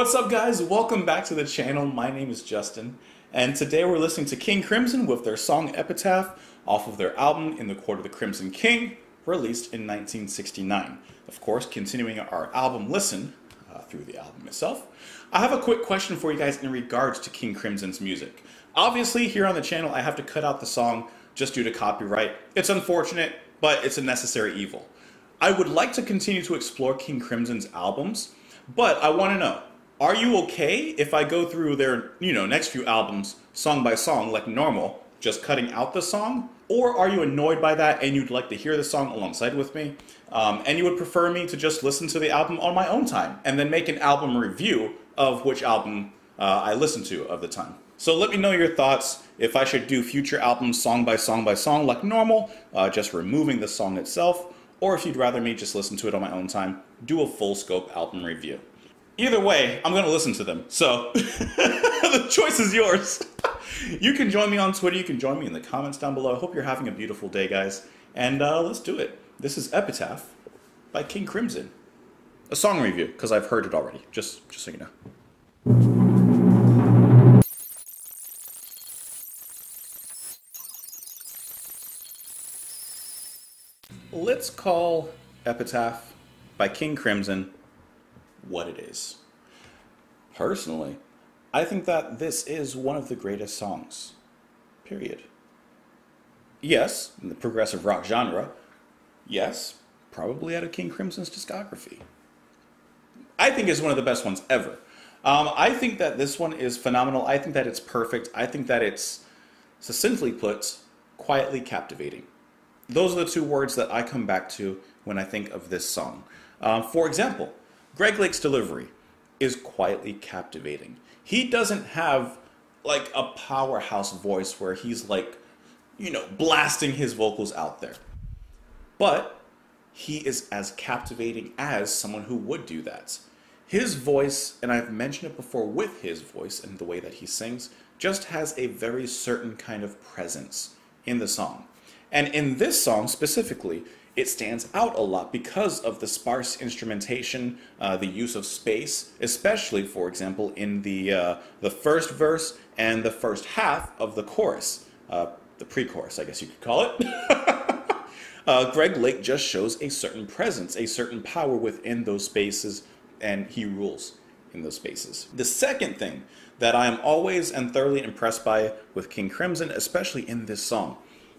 What's up, guys? Welcome back to the channel. My name is Justin, and today we're listening to King Crimson with their song Epitaph off of their album In the Court of the Crimson King, released in 1969. Of course, continuing our album listen through the album itself. I have a quick question for you guys in regards to King Crimson's music. Obviously, here on the channel, I have to cut out the song just due to copyright. It's unfortunate, but it's a necessary evil. I would like to continue to explore King Crimson's albums, but I want to know, are you okay if I go through their, next few albums song by song like normal, just cutting out the song? Or are you annoyed by that and you'd like to hear the song alongside with me? And you would prefer me to just listen to the album on my own time and then make an album review of which album I listen to of the time. So let me know your thoughts if I should do future albums song by song by song like normal, just removing the song itself, or if you'd rather me just listen to it on my own time, do a full scope album review. Either way, I'm going to listen to them, so the choice is yours. You can join me on Twitter, you can join me in the comments down below. I hope you're having a beautiful day, guys, and let's do it. This is Epitaph by King Crimson. A song review, because I've heard it already, just so you know. Let's call Epitaph by King Crimson what it is. Personally, I think that this is one of the greatest songs, period. Yes, in the progressive rock genre, yes, probably out of King Crimson's discography. I think it's one of the best ones ever. I think that this one is phenomenal. I think that it's perfect. I think that it's, succinctly put, quietly captivating. Those are the two words that I come back to when I think of this song. For example, Greg Lake's delivery is quietly captivating. He doesn't have like a powerhouse voice where he's like, blasting his vocals out there. But he is as captivating as someone who would do that. His voice, and I've mentioned it before with his voice and the way that he sings, just has a very certain kind of presence in the song. And in this song specifically, it stands out a lot because of the sparse instrumentation, the use of space, especially, for example, in the first verse and the first half of the chorus, the pre-chorus, I guess you could call it. Greg Lake just shows a certain presence, a certain power within those spaces, and he rules in those spaces. The second thing that I am always and thoroughly impressed by with King Crimson, especially in this song,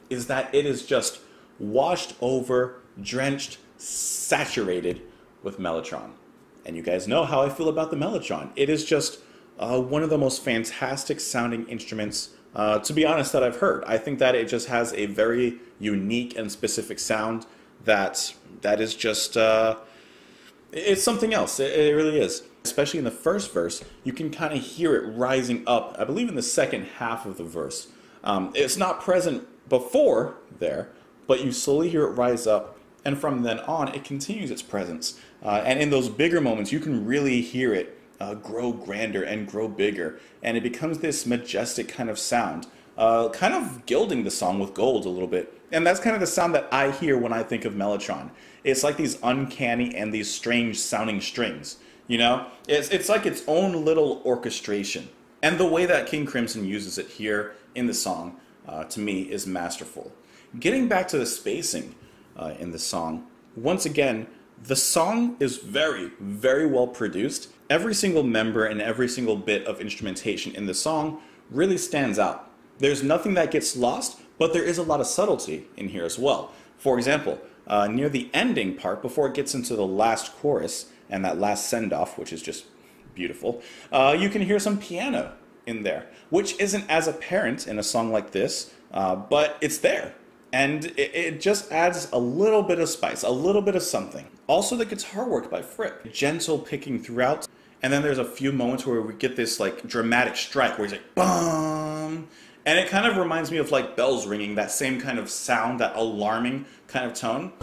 is that it is just washed over, drenched, saturated with Melotron. And you guys know how I feel about the Melotron. It is just one of the most fantastic sounding instruments, to be honest, that I've heard. I think that it just has a very unique and specific sound that is just, it's something else. It really is. Especially in the first verse, you can kind of hear it rising up, I believe in the second half of the verse. It's not present before there, but you slowly hear it rise up, and from then on, it continues its presence. And in those bigger moments, you can really hear it grow grander and grow bigger, and it becomes this majestic kind of sound, kind of gilding the song with gold a little bit. And that's kind of the sound that I hear when I think of Melotron. It's like these uncanny and these strange sounding strings, It's like its own little orchestration. And the way that King Crimson uses it here in the song, to me, is masterful. Getting back to the spacing in the song, once again, the song is very, very well produced. Every single member and every single bit of instrumentation in the song really stands out. There's nothing that gets lost, but there is a lot of subtlety in here as well. For example, near the ending part, before it gets into the last chorus and that last send-off, which is just beautiful, you can hear some piano in there, which isn't as apparent in a song like this, but it's there. And it just adds a little bit of spice, a little bit of something. Also the guitar work by Fripp, gentle picking throughout. And then there's a few moments where we get this like dramatic strike where he's like, boom. And it kind of reminds me of like bells ringing, that same kind of sound, that alarming kind of tone.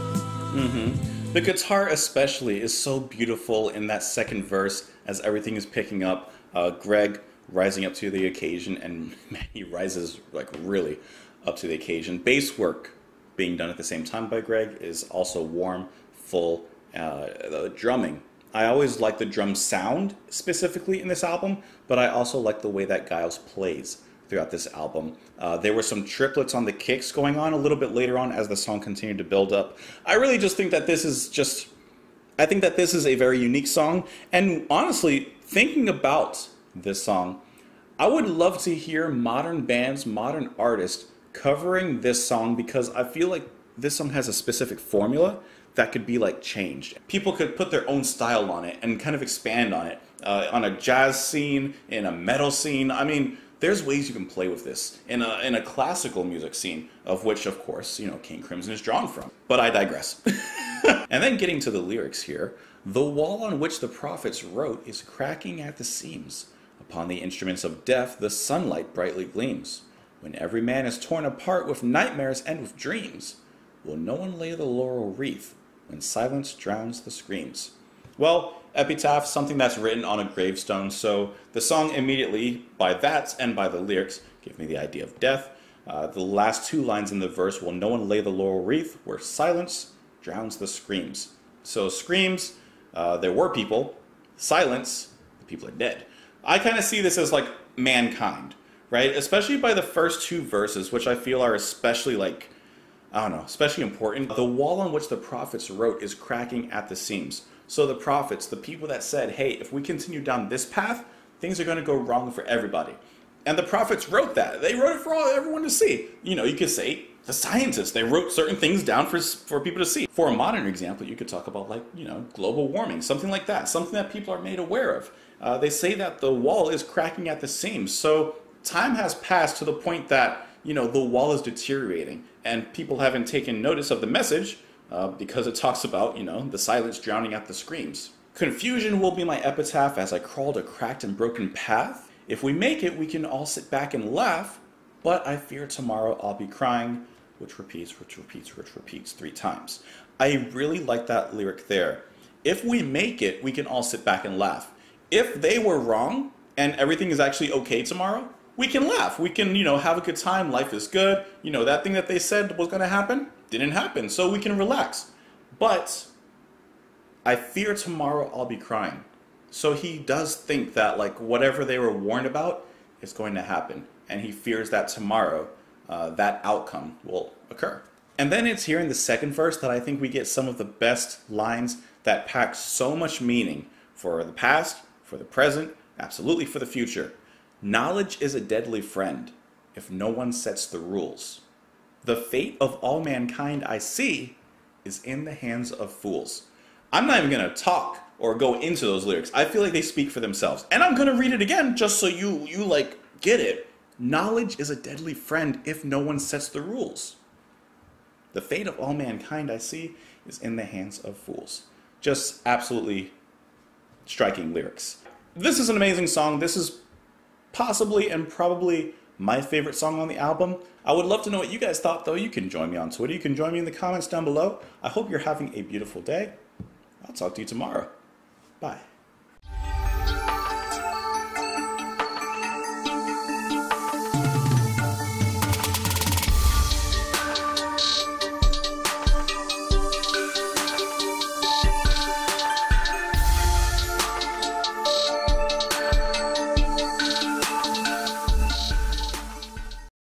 The guitar especially is so beautiful in that second verse as everything is picking up. Greg rising up to the occasion, and man, he rises like really up to the occasion. Bass work being done at the same time by Greg is also warm, full. The drumming I always like the drum sound specifically in this album, but I also like the way that Giles plays throughout this album. There were some triplets on the kicks going on a little bit later on as the song continued to build up. I really just think that this is just, I think that this is a very unique song. And honestly, thinking about this song, I would love to hear modern bands, modern artists covering this song, because I feel like this song has a specific formula that could be like changed. People could put their own style on it and kind of expand on it. On a jazz scene, in a metal scene. I mean, there's ways you can play with this in a classical music scene, of which, of course, you know, King Crimson is drawn from. But I digress. And then getting to the lyrics here, the wall on which the prophets wrote is cracking at the seams. Upon the instruments of death, the sunlight brightly gleams. When every man is torn apart with nightmares and with dreams, will no one lay the laurel wreath when silence drowns the screams? Well, Epitaph, something that's written on a gravestone, so the song immediately, by that and by the lyrics, give me the idea of death. The last two lines in the verse, will no one lay the laurel wreath where silence drowns the screams. So screams, there were people. Silence, the people are dead. I kind of see this as like mankind, right? Especially by the first two verses, which I feel are especially like, I don't know, especially important. The wall on which the prophets wrote is cracking at the seams. So the prophets, the people that said, hey, if we continue down this path, things are going to go wrong for everybody. And the prophets wrote that. They wrote it for everyone to see. You know, you could say the scientists, they wrote certain things down for people to see. For a modern example, you could talk about, like, you know, global warming, something like that, something that people are made aware of. They say that the wall is cracking at the seams. So time has passed to the point that, you know, the wall is deteriorating and people haven't taken notice of the message because it talks about, you know, the silence drowning out the screams. Confusion will be my epitaph as I crawled a cracked and broken path. If we make it, we can all sit back and laugh, but I fear tomorrow I'll be crying, which repeats 3 times. I really like that lyric there. If we make it, we can all sit back and laugh. If they were wrong and everything is actually okay tomorrow, we can laugh. We can, you know, have a good time. Life is good. You know, that thing that they said was going to happen didn't happen, so we can relax. But I fear tomorrow I'll be crying. So he does think that, like, whatever they were warned about is going to happen. And he fears that tomorrow that outcome will occur. And then it's here in the second verse that I think we get some of the best lines that pack so much meaning for the past, for the present, absolutely for the future. Knowledge is a deadly friend if no one sets the rules. The fate of all mankind I see is in the hands of fools. I'm not even going to talk or go into those lyrics. I feel like they speak for themselves. And I'm going to read it again just so you like get it. Knowledge is a deadly friend if no one sets the rules. The fate of all mankind I see is in the hands of fools. Just absolutely striking lyrics. This is an amazing song. This is possibly and probably my favorite song on the album. I would love to know what you guys thought, though. You can join me on Twitter. You can join me in the comments down below. I hope you're having a beautiful day. I'll talk to you tomorrow. Bye.